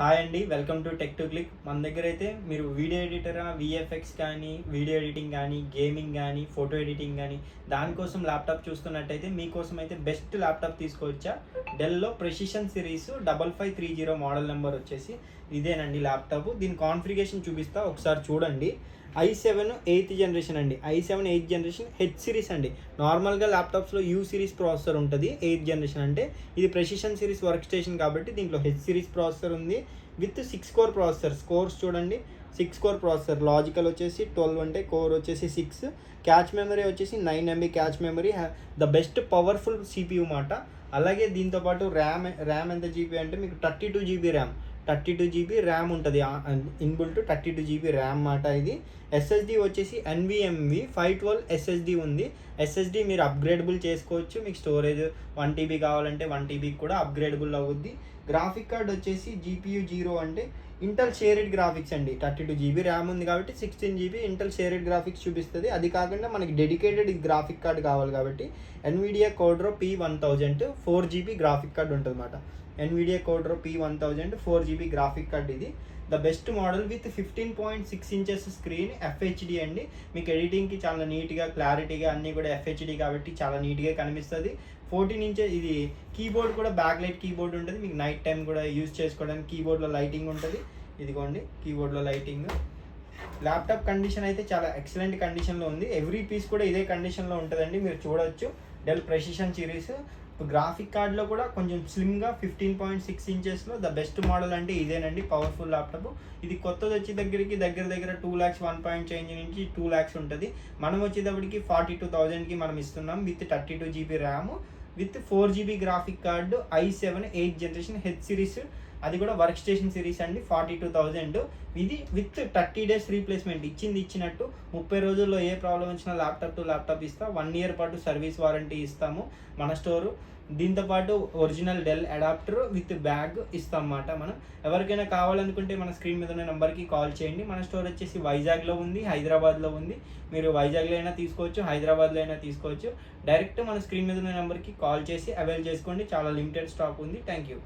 Hi అండి, welcome to tech to click. మన దగ్గర అయితే మీరు వీడియో ఎడిటర్, విఎఫ్ఎక్స్ కానీ, వీడియో ఎడిటింగ్ కానీ, గేమింగ్ కానీ, ఫోటో ఎడిటింగ్ కానీ దానికోసం ల్యాప్టాప్ చూస్తున్నట్టయితే మీకోసం అయితే బెస్ట్ ల్యాప్టాప్ తీసుకోవచ్చా. డెల్లో ప్రెసిషన్ సిరీస్ 5530 మోడల్ నెంబర్ వచ్చేసి ఇదేనండి ల్యాప్టాప్. దీని కాన్ఫిగరేషన్ చూపిస్తా, ఒకసారి చూడండి. i7 8th జనరేషన్ అండి. i7 8th generation H series అండి. నార్మల్గా ల్యాప్టాప్స్లో యూ సిరీస్ ప్రాసెసర్ ఉంటుంది 8th జనరేషన్ అంటే, ఇది ప్రెసిషన్ సిరీస్ వర్క్ స్టేషన్ కాబట్టి దీంట్లో హెచ్ సిరీస్ ప్రాసెసర్ ఉంది విత్ 6 కోర్ ప్రాసెసర్. కోర్స్ చూడండి, 6 కోర్ ప్రాసెసర్. లాజికల్ వచ్చేసి 12 అంటే కోర్ వచ్చేసి 6. క్యాచ్ మెమరీ వచ్చేసి 9 MB catch memory. The best powerful CPU మాట. అలాగే దీంతోపాటు ర్యామ్ ఎంత జీబీ అంటే మీకు 32 GB ర్యామ్, 32 GB ర్యామ్ ఉంటుంది. ఇన్బుల్ట్ 32 GB ర్యామ్ మాట ఇది. ఎస్ఎస్డి వచ్చేసి NVMe 512 ఎస్ఎస్డి ఉంది. ఎస్ఎస్డి మీరు అప్గ్రేడబుల్ చేసుకోవచ్చు. మీకు స్టోరేజ్ 1 TB కావాలంటే 1 TB కూడా అప్గ్రేడబుల్ అవుద్ది. గ్రాఫిక్ కార్డ్ వచ్చేసి GPU 0 అంటే ఇంటెల్ షేర్డ్ గ్రాఫిక్స్ అండి. 32 GB ర్యామ్ ఉంది కాబట్టి 16 GB ఇంటెల్ షేర్డ్ గ్రాఫిక్స్ చూపిస్తుంది. అది కాకుండా మనకి డెడికేటెడ్ గ్రాఫిక్ కార్డ్ కావాలి కాబట్టి NVIDIA Quadro P1000 4 GB graphic card ఉంటుంది అన్నమాట. NVIDIA Quadro P1000 4 GB graphic card ఇది. The best model with 15.6 inches screen, FHD అండి. మీకు ఎడిటింగ్కి చాలా నీట్గా క్లారిటీగా అన్నీ కూడా FHD కాబట్టి చాలా నీట్గా కనిపిస్తుంది. 14 inches ఇది. కీబోర్డ్ కూడా బ్యాక్ లైట్ కీబోర్డ్ ఉంటుంది. మీకు నైట్ టైం కూడా యూజ్ చేసుకోవడానికి కీబోర్డ్లో లైటింగ్ ఉంటుంది. ఇదిగోండి కీబోర్డ్లో లైటింగ్. ల్యాప్టాప్ కండిషన్ అయితే చాలా ఎక్సలెంట్ కండిషన్లో ఉంది. ఎవ్రీ పీస్ కూడా ఇదే కండిషన్లో ఉంటుందండి, మీరు చూడవచ్చు. Del precision series. గ్రాఫిక్ కార్డ్లో కూడా కొంచెం స్లిమ్గా 15.6 inchesలో ద బెస్ట్ మోడల్ అంటే ఇదేనండి. పవర్ఫుల్ ల్యాప్టాప్ ఇది. కొత్తది వచ్చే దగ్గర 2 lakhs 1 point చేంజ్ నుంచి 2 lakhs ఉంటుంది. మనం వచ్చేటప్పటికి 42,000కి మనం ఇస్తున్నాం with 32 GB RAM with 4 GB graphic card. i7 8th generation H series, అది కూడా వర్క్ స్టేషన్ సిరీస్ అండి. 42,000 ఇది విత్ 30 days రీప్లేస్మెంట్. ఇచ్చినట్టు 30 రోజుల్లో ఏ ప్రాబ్లం వచ్చినా ల్యాప్టాప్ టు ల్యాప్టాప్ ఇస్తాం. 1 year పాటు సర్వీస్ వారంటీ ఇస్తాము మన స్టోరు. దీంతోపాటు original Dell adapter with bag ఇస్తాం అన్నమాట. మనం ఎవరికైనా కావాలనుకుంటే మన స్క్రీన్ మీద ఉన్న నెంబర్కి కాల్ చేయండి. మన స్టోర్ వచ్చేసి వైజాగ్లో ఉంది, హైదరాబాద్లో ఉంది. మీరు వైజాగ్లో అయినా తీసుకోవచ్చు, హైదరాబాద్లో అయినా తీసుకోవచ్చు. డైరెక్ట్ మన స్క్రీన్ మీద ఉన్న నెంబర్కి కాల్ చేసి అవైల్ చేసుకోండి. చాలా లిమిటెడ్ స్టాక్ ఉంది. Thank you.